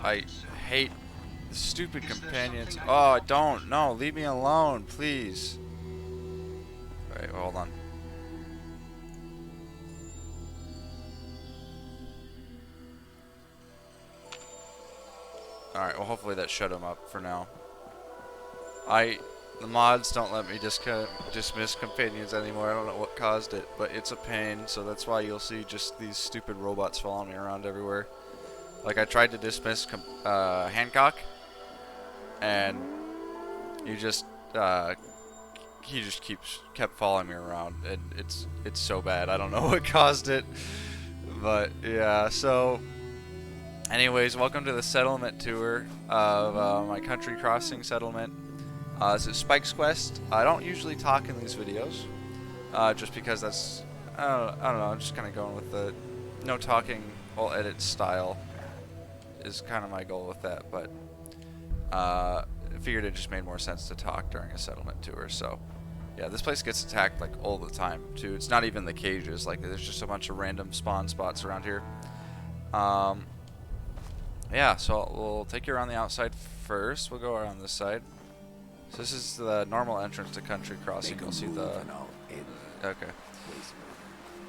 I hate the stupid companions. Oh, don't. No, leave me alone, please. Alright, well, hold on. Alright, well, hopefully that shut him up for now. The mods don't let me dismiss companions anymore. I don't know what caused it, but it's a pain, so that's why you'll see just these stupid robots following me around everywhere. Like, I tried to dismiss Hancock, and he just kept following me around, and it's so bad. I don't know what caused it, but yeah. So, anyways, welcome to the settlement tour of my country crossing settlement. This is Spike's Quest. I don't usually talk in these videos, just because that's I don't know. I'm just kind of going with the no talking, all edit style is kind of my goal with that, but I figured it just made more sense to talk during a settlement tour. So yeah, this place gets attacked like all the time too. It's not even the cages, like there's just a bunch of random spawn spots around here. Yeah, so we'll take you around the outside first. We'll go around this side. So this is the normal entrance to Country Crossing. You'll see the okay.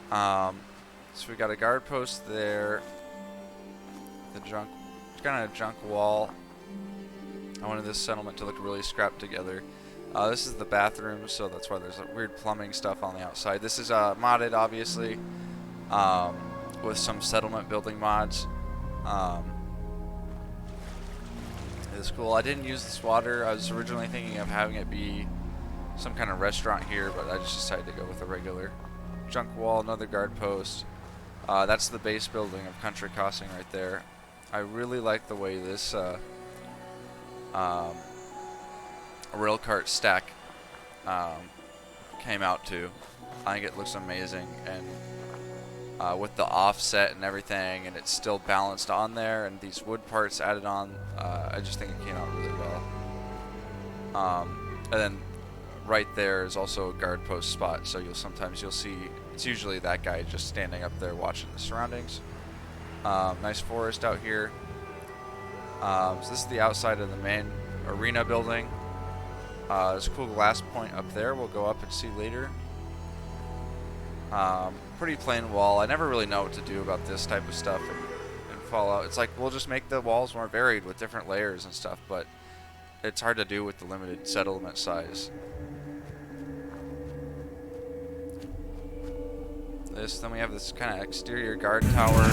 So we got a guard post there. The kind of junk wall. I wanted this settlement to look really scrapped together. This is the bathroom, so that's why there's weird plumbing stuff on the outside. This is modded, obviously, with some settlement building mods. It's cool. I didn't use this water. I was originally thinking of having it be some kind of restaurant here, but I just decided to go with a regular junk wall. Another guard post. That's the base building of Country Crossing right there. I really like the way this rail cart stack came out too. I think it looks amazing, and with the offset and everything, and it's still balanced on there, and these wood parts added on, I just think it came out really well. And then right there is also a guard post spot, so sometimes you'll see, it's usually that guy just standing up there watching the surroundings. Nice forest out here. So this is the outside of the main arena building. There's a cool glass point up there we'll go up and see later. Pretty plain wall. I never really know what to do about this type of stuff in Fallout. It's like, we'll just make the walls more varied with different layers and stuff, but it's hard to do with the limited settlement size. Then we have this kind of exterior guard tower.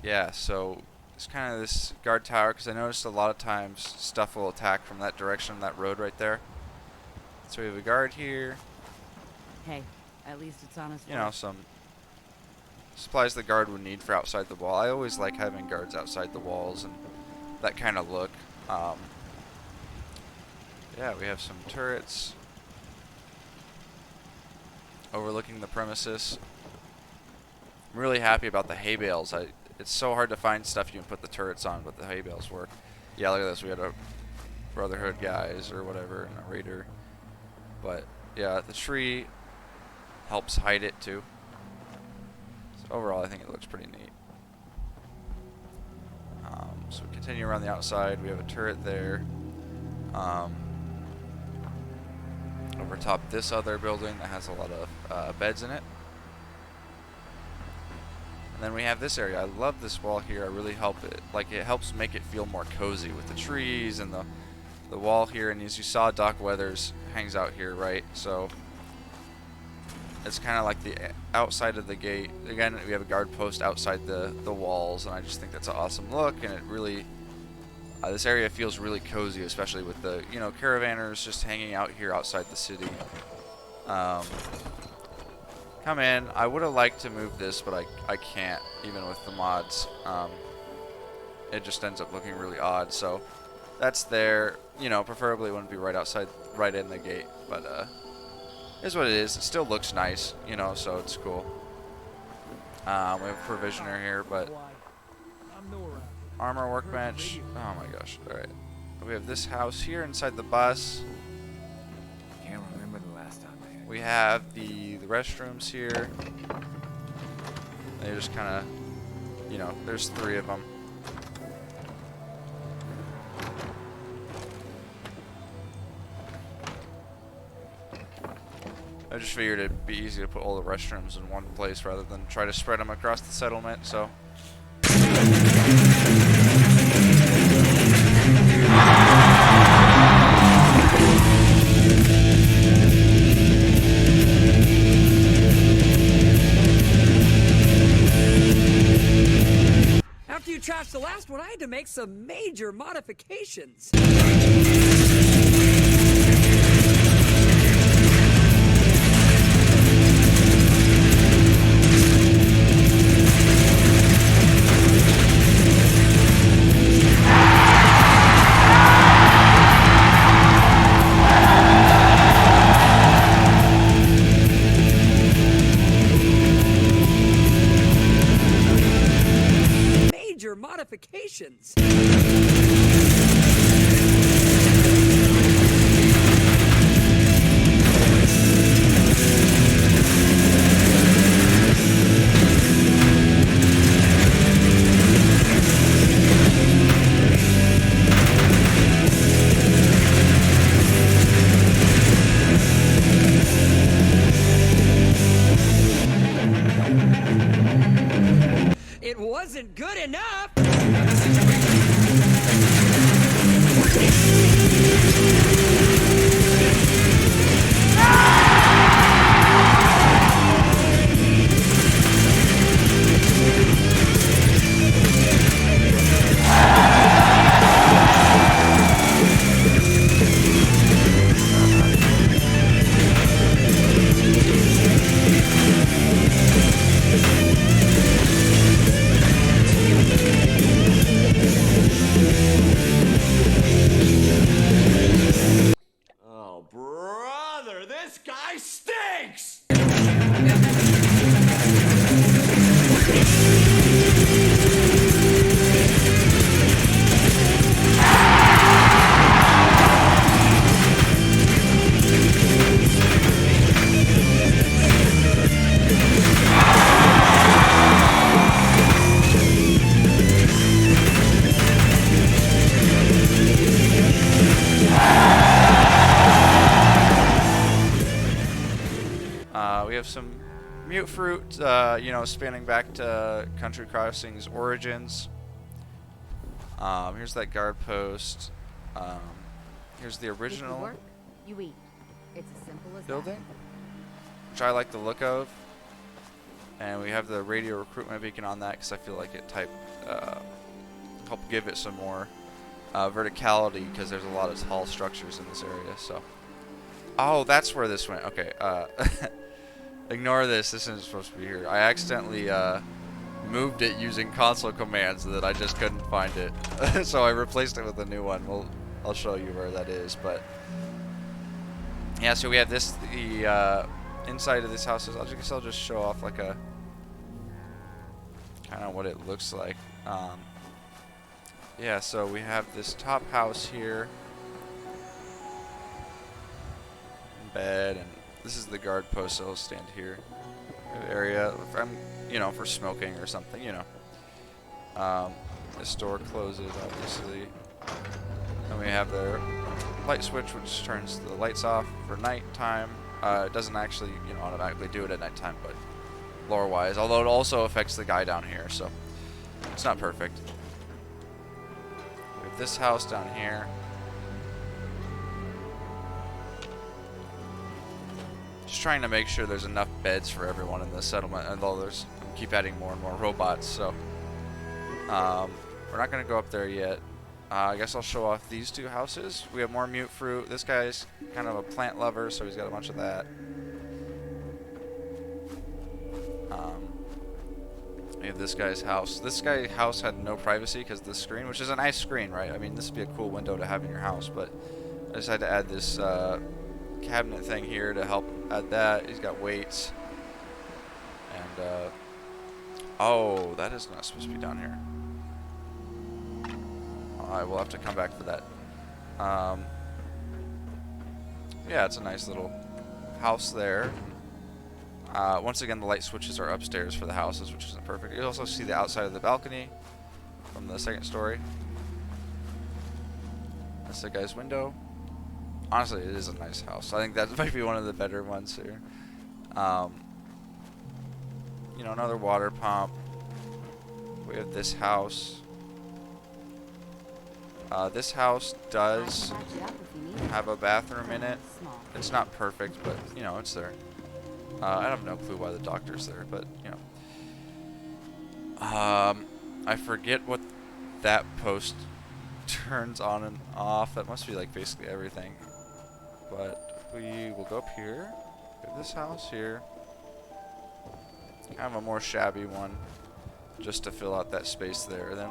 Yeah, so it's kind of this guard tower, because I noticed a lot of times stuff will attack from that direction, that road right there. So we have a guard here. Hey, at least it's honest. You know, some supplies the guard would need for outside the wall. I always like having guards outside the walls and that kind of look. Yeah, we have some turrets overlooking the premises. I'm really happy about the hay bales. It's so hard to find stuff you can put the turrets on, but the hay bales work. Yeah, look at this. We had a Brotherhood guys or whatever and a raider. But yeah, the tree helps hide it too. So overall, I think it looks pretty neat. So we continue around the outside. We have a turret there. Over top this other building that has a lot of beds in it. And then we have this area. I love this wall here. I really help it. Like, it helps make it feel more cozy with the trees and the wall here. And as you saw, Doc Weathers hangs out here, right? So it's kind of like the outside of the gate. Again, we have a guard post outside the walls, and I just think that's an awesome look. And it really, this area feels really cozy, especially with the, you know, caravanners just hanging out here outside the city. Come in. I would have liked to move this, but I can't, even with the mods. It just ends up looking really odd. So that's there. You know, preferably it wouldn't be right outside, right in the gate, but is what it is. It still looks nice, you know, so it's cool. We have a provisioner here, but armor workbench. Oh my gosh! All right, we have this house here inside the bus. Can't remember the last time I had. We have the restrooms here. They just kind of, you know, there's 3 of them. I just figured it'd be easy to put all the restrooms in one place rather than try to spread them across the settlement, so. After you trashed the last one, I had to make some major modifications. Modifications. It wasn't good enough. Oh, brother, this guy stinks! We have some mute fruit, you know, spanning back to Country Crossing's origins. Here's that guard post. Here's the If you original work, you eat. It's as simple as building, which I like the look of. And we have the radio recruitment beacon on that because I feel like it help give it some more verticality because there's a lot of tall structures in this area. So, oh, that's where this went. Okay. Ignore this. This isn't supposed to be here. I accidentally moved it using console commands that I just couldn't find it. So I replaced it with a new one. I'll show you where that is. But yeah, so we have this. The inside of this house is. I guess I'll just show off like a kind of what it looks like. Yeah, so we have this top house here. Bed, and this is the guard post, so I'll stand here. Area, if I'm, for smoking or something, This door closes, obviously. Then we have the light switch, which turns the lights off for nighttime. It doesn't actually, automatically do it at nighttime, but lore-wise, although it also affects the guy down here, so it's not perfect. We have this house down here. Just trying to make sure there's enough beds for everyone in the settlement, although keep adding more and more robots, so we're not going to go up there yet. I guess I'll show off these two houses. We have more mute fruit. This guy's kind of a plant lover, so he's got a bunch of that. We have this guy's house. This guy's house had no privacy because of the screen, which is a nice screen, right? I mean, this would be a cool window to have in your house, but I decided to add this cabinet thing here to help add that. He's got weights. And, oh, that is not supposed to be down here. I will have to come back for that. Yeah, it's a nice little house there. Once again, the light switches are upstairs for the houses, which isn't perfect. You also see the outside of the balcony from the second story. That's the guy's window. Honestly, it is a nice house. I think that might be one of the better ones here. Another water pump. We have this house. This house does have a bathroom in it. It's not perfect, but, it's there. I have no clue why the doctor's there, but, I forget what that post turns on and off. That must be, like, basically everything. But we will go up here. We have this house here. Kind of a more shabby one, just to fill out that space there. Then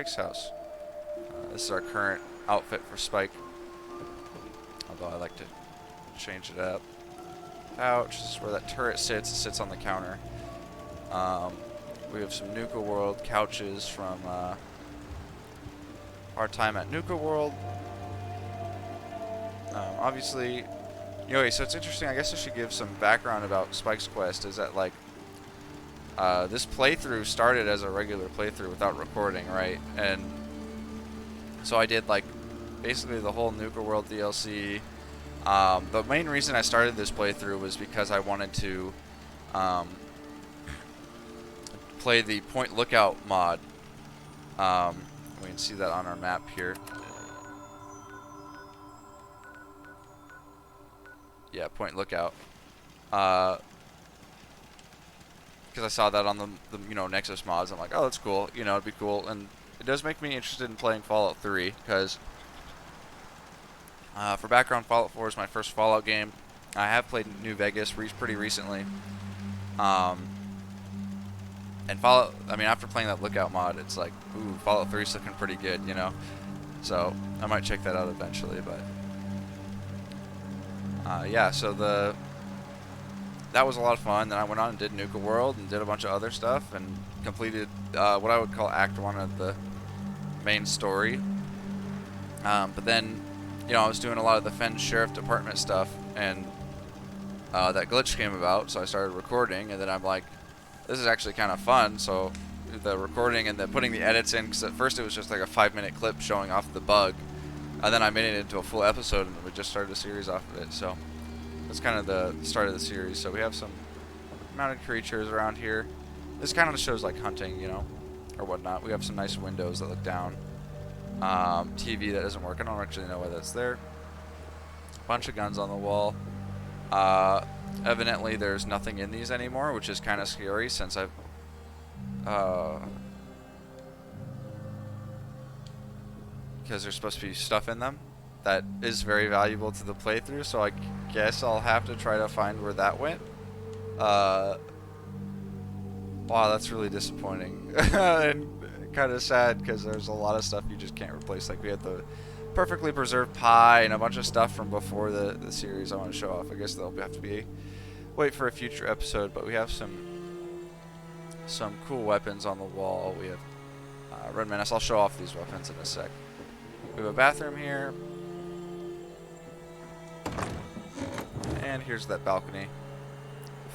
Spike's house. This is our current outfit for Spike. Although I like to change it up. Pouch, this is where that turret sits. It sits on the counter. We have some Nuka World couches from our time at Nuka World. Obviously, anyway, so it's interesting. I guess I should give some background about Spike's Quest. Is that like this playthrough started as a regular playthrough without recording, right? And so I did like basically the whole Nuka World DLC. The main reason I started this playthrough was because I wanted to play the Point Lookout mod. We can see that on our map here. Yeah, Point Lookout. Because I saw that on the Nexus mods. I'm like, oh, that's cool. You know, it'd be cool. And it does make me interested in playing Fallout 3 because for background, Fallout 4 is my first Fallout game. I have played New Vegas pretty recently. And Fallout, I mean, after playing that Lookout mod, it's like, ooh, Fallout 3 is looking pretty good, you know? So, I might check that out eventually, but yeah, so that was a lot of fun. Then I went on and did Nuka World and did a bunch of other stuff and completed what I would call Act 1 of the main story. But then, you know, I was doing a lot of the Fenn Sheriff Department stuff, and that glitch came about, so I started recording, and then I'm like, this is actually kind of fun. So the recording and then putting the edits in, because at first it was just like a 5-minute clip showing off the bug, and then I made it into a full episode, and we just started a series off of it. So that's kind of the start of the series. So we have some mounted creatures around here. This kind of shows like hunting, you know, or whatnot. We have some nice windows that look down. TV that doesn't work. I don't actually know why that's there. Bunch of guns on the wall. Evidently there's nothing in these anymore, which is kind of scary since I've because there's supposed to be stuff in them that is very valuable to the playthrough, so I guess I'll have to try to find where that went. Wow, that's really disappointing and kind of sad because there's a lot of stuff you just can't replace. Like we had the perfectly preserved pie and a bunch of stuff from before the series I want to show off. I guess they'll have to be wait for a future episode, but we have some cool weapons on the wall. We have Red Menace. I'll show off these weapons in a sec. We have a bathroom here, and here's that balcony.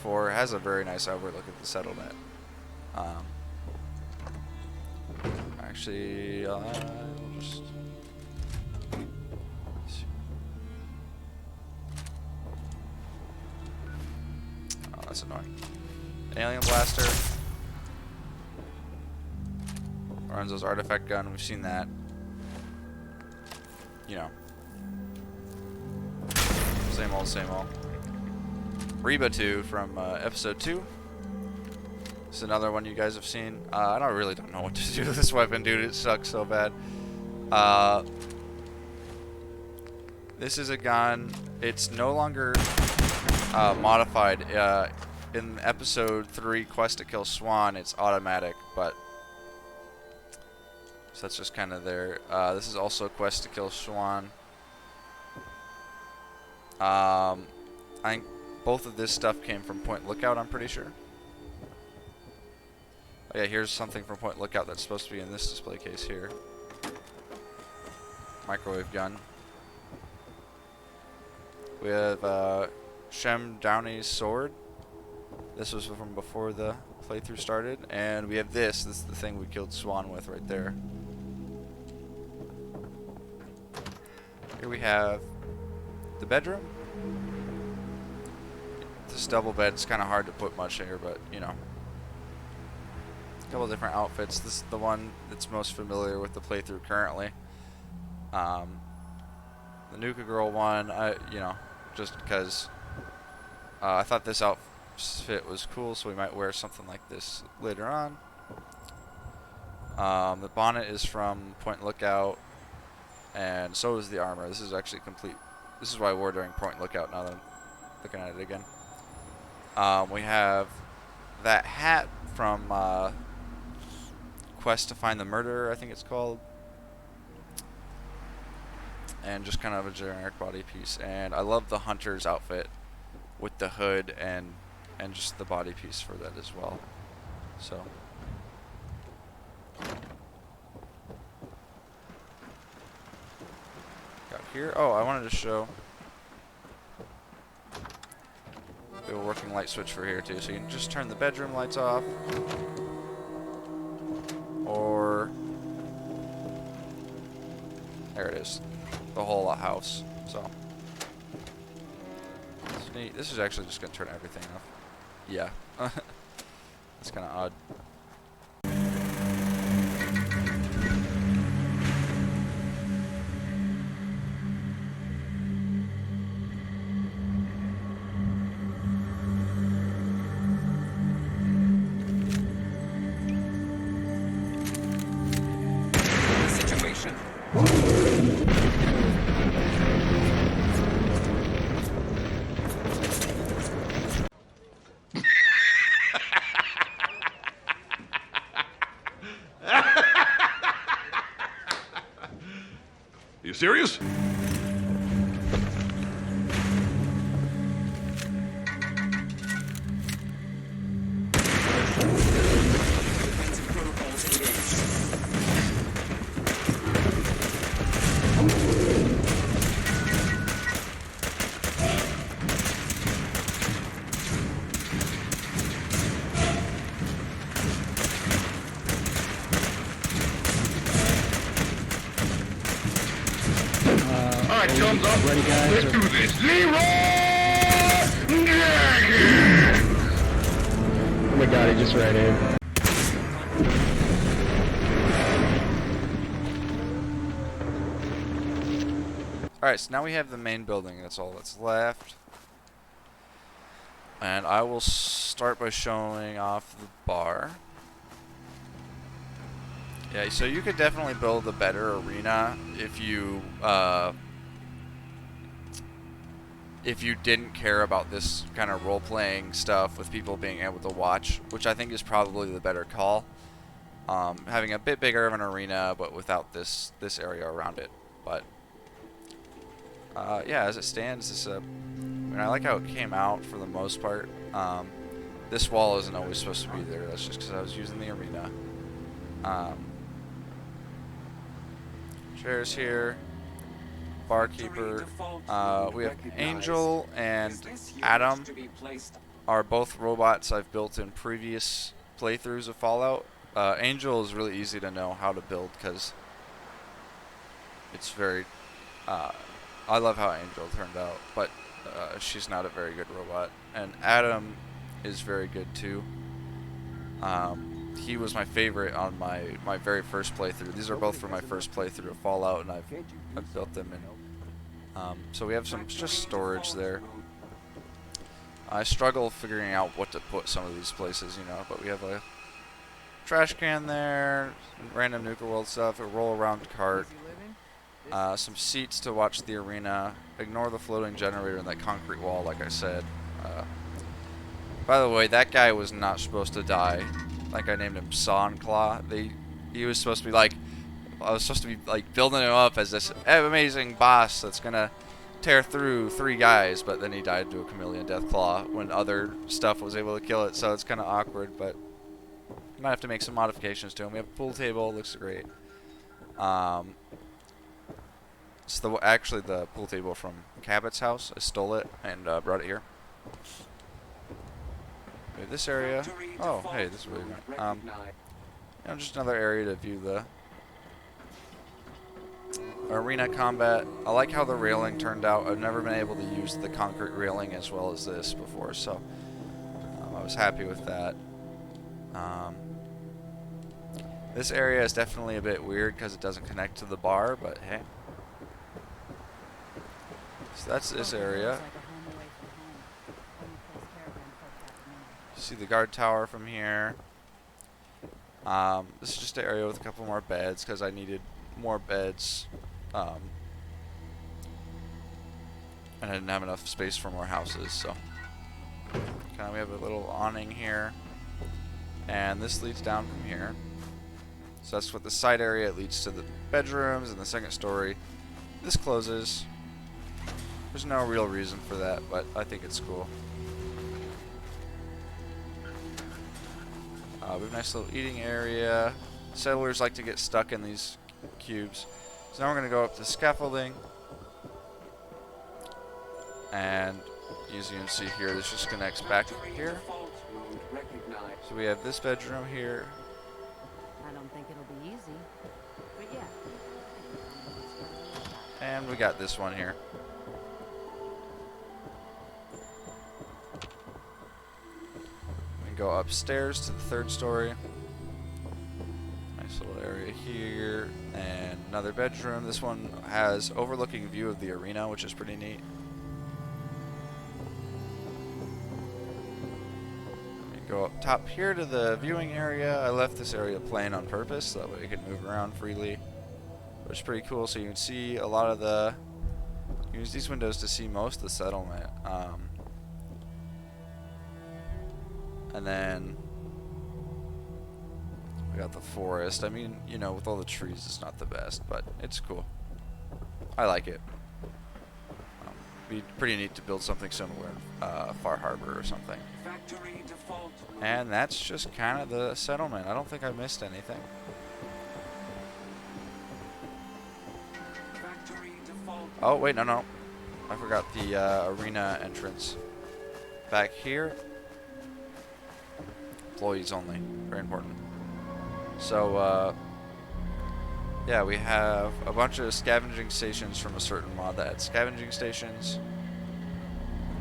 It has a very nice overlook at the settlement. Actually, I'll just. Oh, that's annoying. Alien blaster. Lorenzo's artifact gun. We've seen that. You know. Same old, same old. Reba 2 from episode 2. This is another one you guys have seen. I really don't know what to do with this weapon, dude. It sucks so bad. This is a gun. It's no longer modified. In episode 3, Quest to Kill Swan, it's automatic, but so that's just kind of there. This is also Quest to Kill Swan. I think both of this stuff came from Point Lookout, I'm pretty sure. Oh yeah, here's something from Point Lookout that's supposed to be in this display case here. Microwave gun. We have Shem Downey's sword. This was from before the playthrough started. And we have this. This is the thing we killed Swan with right there. Here we have the bedroom. This double bed, it's kind of hard to put much here, but you know. A couple different outfits. This is the one that's most familiar with the playthrough currently. The Nuka Girl one, you know, just because I thought this outfit was cool, so we might wear something like this later on. The bonnet is from Point Lookout, and so is the armor. This is actually complete. This is what I wore during Point Lookout, now that I'm looking at it again. We have that hat from Quest to Find the Murderer, I think it's called. And just kind of a generic body piece. And I love the Hunter's outfit with the hood and just the body piece for that as well. So got here. Oh, I wanted to show we have a working light switch for here too, so you can just turn the bedroom lights off, or there it is, the whole house. So it's neat. This is actually just gonna turn everything off. Yeah, it's kind of odd. Situation. You serious? All right, thumbs up. Ready, guys? Let's do this. Leroy! Oh my god, he just ran in. Alright, so now we have the main building. That's all that's left. And I will start by showing off the bar. Yeah, so you could definitely build a better arena if you didn't care about this kind of role-playing stuff with people being able to watch, which I think is probably the better call. Having a bit bigger of an arena, but without this area around it. But yeah, as it stands, this I mean, I like how it came out for the most part. This wall isn't always supposed to be there. That's just because I was using the arena. Chairs here. Barkeeper. We have Angel and Adam are both robots I've built in previous playthroughs of Fallout. Angel is really easy to know how to build because it's very... I love how Angel turned out, but she's not a very good robot. And Adam is very good too. He was my favorite on my very first playthrough. These are both from my first playthrough of Fallout, and I've built them in. So we have some just storage there. I struggle figuring out what to put some of these places, you know, but we have a trash can there, random Nuka World stuff, a roll around cart, some seats to watch the arena. Ignore the floating generator and that concrete wall, like I said. By the way, that guy was not supposed to die. Like, I named him Sawnclaw. He was supposed to be like, I was supposed to be like building him up as this amazing boss that's gonna tear through 3 guys, but then he died to a chameleon deathclaw when other stuff was able to kill it, so it's kind of awkward, but might have to make some modifications to him. We have a pool table, looks great. It's actually the pool table from Cabot's house. I stole it and brought it here. We have this area. Oh, hey, this is really nice. You know, just another area to view the arena combat. I like how the railing turned out. I've never been able to use the concrete railing as well as this before, so I was happy with that. This area is definitely a bit weird because it doesn't connect to the bar, but hey. So that's this area. See the guard tower from here. This is just an area with a couple more beds because I needed more beds. And I didn't have enough space for more houses, so kind of we have a little awning here, and this leads down from here. So that's what the side area. It leads to the bedrooms and the second story. This closes. There's no real reason for that, but I think it's cool. We have a nice little eating area. Settlers like to get stuck in these cubes. So now we're going to go up to scaffolding. And as you can see here, this just connects back here. So we have this bedroom here. I don't think it'll be easy, but yeah. And we got this one here. We can go upstairs to the third story. Nice little area here. And another bedroom. This one has overlooking view of the arena, which is pretty neat. We can go up top here to the viewing area. I left this area plain on purpose so that way you can move around freely. Which is pretty cool. So you can see a lot of the... Use these windows to see most of the settlement. And then we got the forest. I mean, you know, with all the trees, it's not the best, but it's cool. I like it. Be pretty neat to build something similar in Far Harbor or something. And that's just kind of the settlement. I don't think I missed anything. Oh, wait, no. I forgot the arena entrance. Back here. Employees only. Very important. So, yeah, we have a bunch of scavenging stations from a certain mod that had scavenging stations.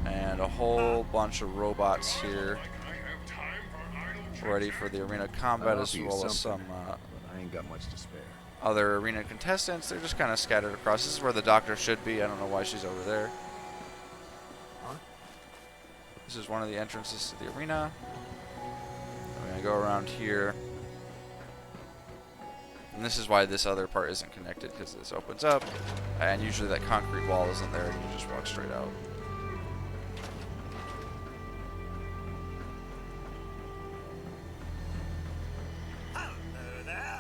And a whole bunch of robots here. Ready for the arena combat, as well as some I ain't got much to spare. other arena contestants. They're just kind of scattered across. This is where the doctor should be. I don't know why she's over there. Huh? This is one of the entrances to the arena. I'm going to go around here. And this is why this other part isn't connected, because this opens up. And usually that concrete wall isn't there, and you just walk straight out.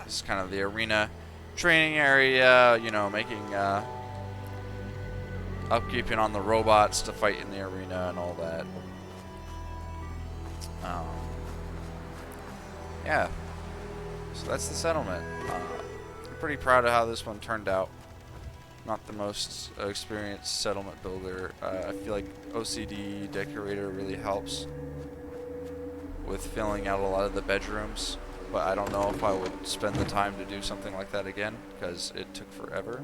This is kind of the arena training area, you know, making upkeeping on the robots to fight in the arena and all that. Yeah, so that's the settlement. I'm pretty proud of how this one turned out. Not the most experienced settlement builder. I feel like OCD Decorator really helps with filling out a lot of the bedrooms. But I don't know if I would spend the time to do something like that again, because it took forever.